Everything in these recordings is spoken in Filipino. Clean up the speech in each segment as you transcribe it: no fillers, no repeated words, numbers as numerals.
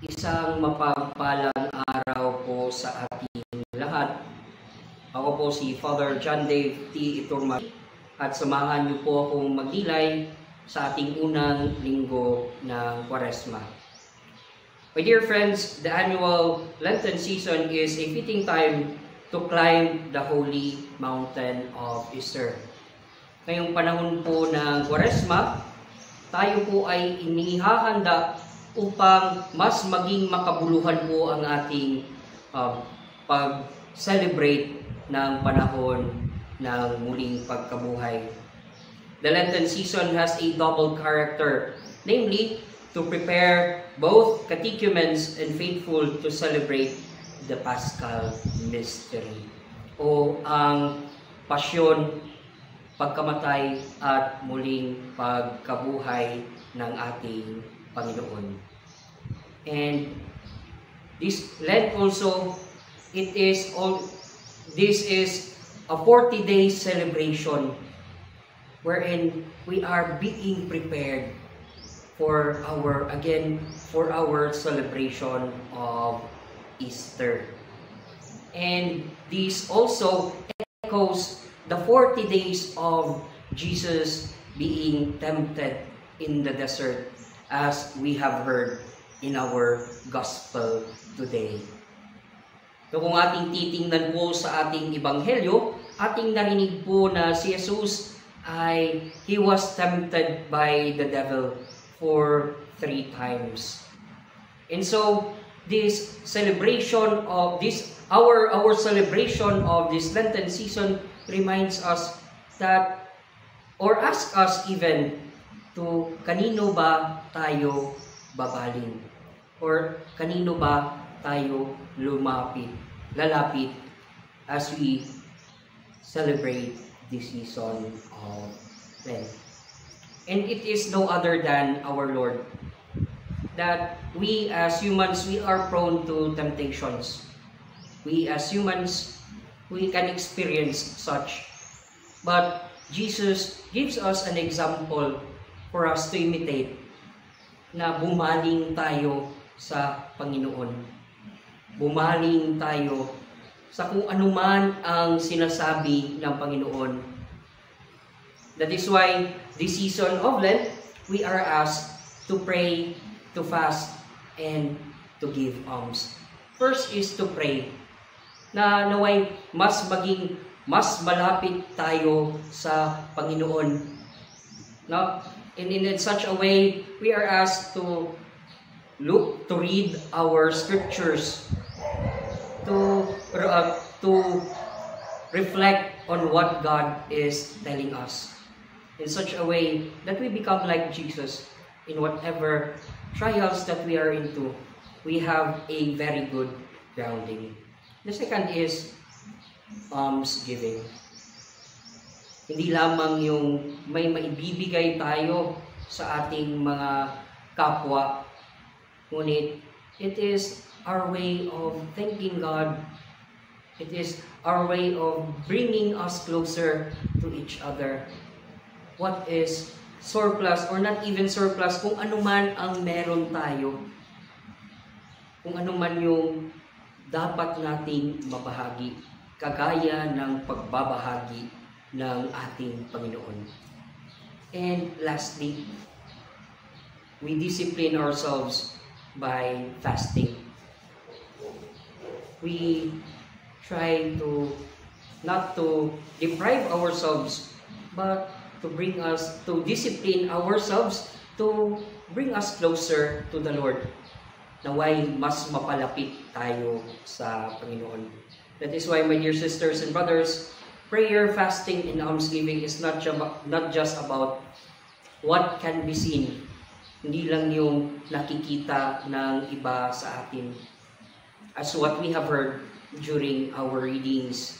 Isang mapagpalang araw po sa ating lahat. Ako po si Father John Dave T. Iturma at samahan niyo po akong magdilay sa ating unang linggo ng Kwaresma. My dear friends, the annual Lenten season is a fitting time to climb the holy mountain of Easter. Ngayong panahon po ng Kwaresma, tayo po ay inihahanda upang mas maging makabuluhan po ang ating pag-celebrate ng panahon ng muling pagkabuhay. The Lenten season has a double character, namely, to prepare both catechumens and faithful to celebrate the Paschal Mystery, o ang pasyon, pagkamatay at muling pagkabuhay ng ating Panginoon. And this Lent also, this is a 40-day celebration wherein we are being prepared for our celebration of Easter. And this also echoes the 40 days of Jesus being tempted in the desert, as we have heard in our gospel today. So kung ating titingnan po sa ating ebanghelyo, ating narinig po na si Jesus he was tempted by the devil for 3 times. And so this celebration of our celebration of this Lenten season reminds us that, or asks us even, to kanino ba tayo babaling? Or kanino ba tayo lalapit as we celebrate this season of Lent? And it is no other than our Lord. That we as humans, we are prone to temptations. We as humans, we can experience such. But Jesus gives us an example for us to imitate, na bumaling tayo sa Panginoon. Bumaling tayo sa kung anuman ang sinasabi ng Panginoon. That is why this season of Lent, we are asked to pray, to fast, and to give alms. First is to pray, na naway mas malapit tayo sa Panginoon. No? And in such a way, we are asked to read our scriptures, to reflect on what God is telling us, in such a way that we become like Jesus in whatever trials that we are into. We have a very good grounding. The second is almsgiving. Hindi lamang yung may maibibigay tayo sa ating mga kapwa, ngunit it is our way of thanking God. It is our way of bringing us closer to each other. What is surplus, or not even surplus, kung ano man ang meron tayo, kung ano man yung dapat nating mabahagi, kagaya ng pagbabahagi ng ating Panginoon. And lastly, we discipline ourselves by fasting. We try to not to deprive ourselves, but to discipline ourselves to bring us closer to the Lord. Naway mas mapalapit tayo sa Panginoon. That is why, my dear sisters and brothers, prayer, fasting, and almsgiving is not just about what can be seen. Hindi lang yung nakikita ng iba sa atin, as what we have heard during our readings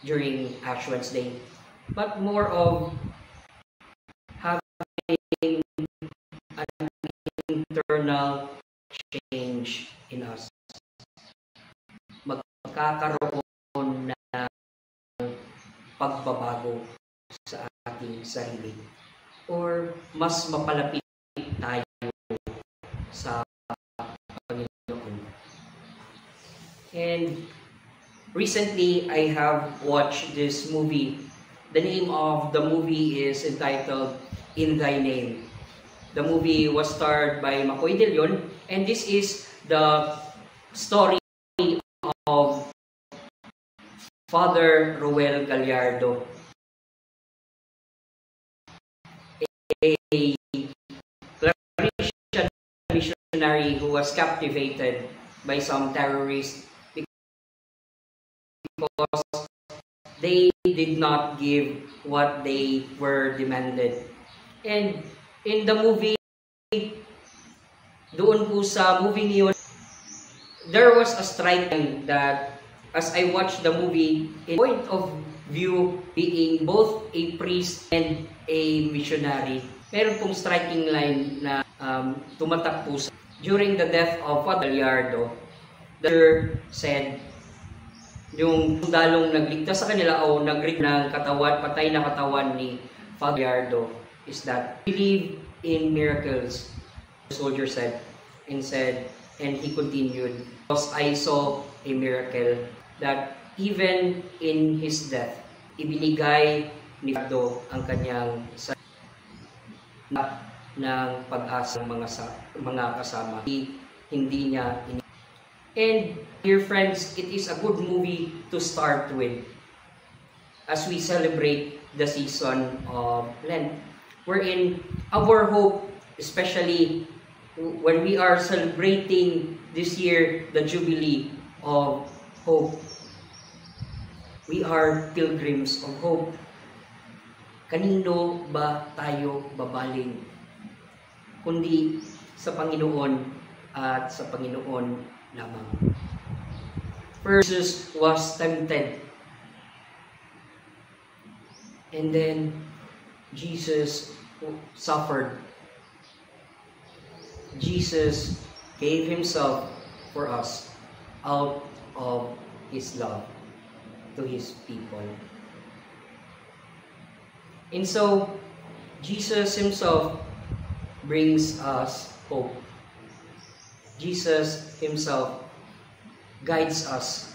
during Ash Wednesday, but more of having an internal change in us. Magkakaroon ng pagbabago sa ating sarili, or mas mapalapit tayo sa Panginoon. And recently, I have watched this movie. The name of the movie is entitled In Thy Name. The movie was starred by Macoy De Leon, and this is the story of Father Roel Gallardo, a Claretian missionary who was captivated by some terrorists because they did not give what they were demanded. And in the movie, doon po sa movie niyon, there was a striking that as I watched the movie, in point of view being both a priest and a missionary, meron pong striking line na tumatak po sa during the death of Father Gallardo. The church said, yung sundalong nagligtas sa kanila o nagrig ng katawan, patay na katawan ni Father Gallardo, is that believe in miracles. The soldier said, and he continued, because I saw a miracle that even in his death, ibinigay ni Gallardo ang kanyang ng pag-asa ng mga kasama. Hindi niya And dear friends, it is a good movie to start with as we celebrate the season of Lent, wherein our hope, especially when we are celebrating this year the Jubilee of Hope, we are pilgrims of hope. Kanino ba tayo babaling? Kundi sa Panginoon at sa Panginoon lamang. Jesus was tempted. And then, Jesus suffered. Jesus gave Himself for us out of His love to His people. And so, Jesus Himself brings us hope. Jesus Himself guides us.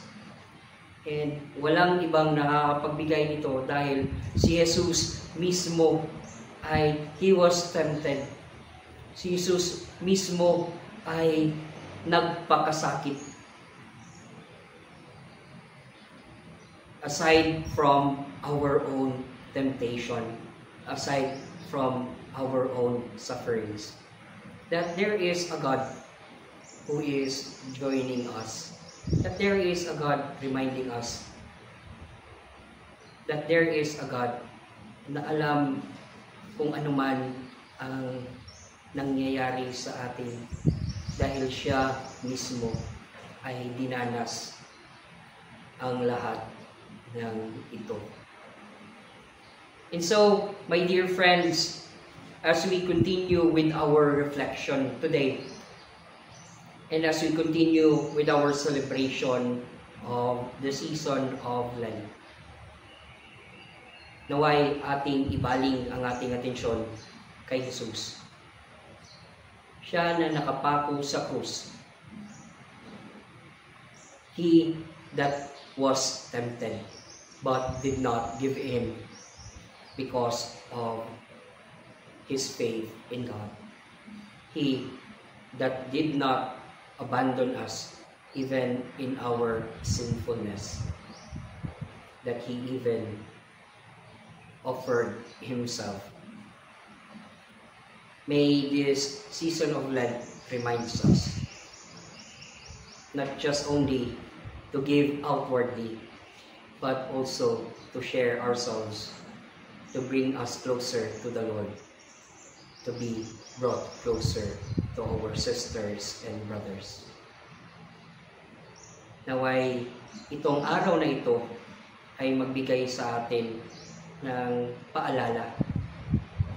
And walang ibang nakakapagbigay nito dahil si Jesus mismo He was tempted. Si Jesus mismo ay nagpakasakit. Aside from our own temptation, aside from our own sufferings, that there is a God who is joining us, that there is a God reminding us, that there is a God na alam kung ano man ang nangyayari sa atin dahil siya mismo ay dinanas ang lahat ng ito. And so, my dear friends, as we continue with our reflection today, and as we continue with our celebration of the season of Lent, naway ating ibaling ang ating atensyon kay Jesus. Siya na nakapako sa krus. He that was tempted, but did not give in because of his faith in God. He that did not abandon us even in our sinfulness, that He even offered Himself. May this season of Lent reminds us not just only to give outwardly, but also to share ourselves, to bring us closer to the Lord, to be brought closer to our sisters and brothers. Naway itong araw na ito ay magbigay sa atin ng paalala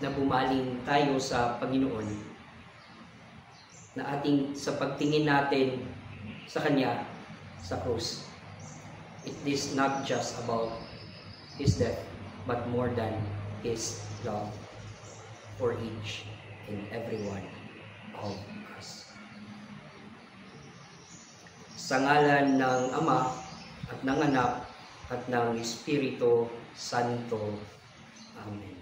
na bumaling tayo sa Panginoon, na ating sa pagtingin natin sa Kanya sa krus. It is not just about His death, but more than His love for each and every one of us. Sa ngalan ng Ama at ng Anak at ng Espiritu Santo. Amen.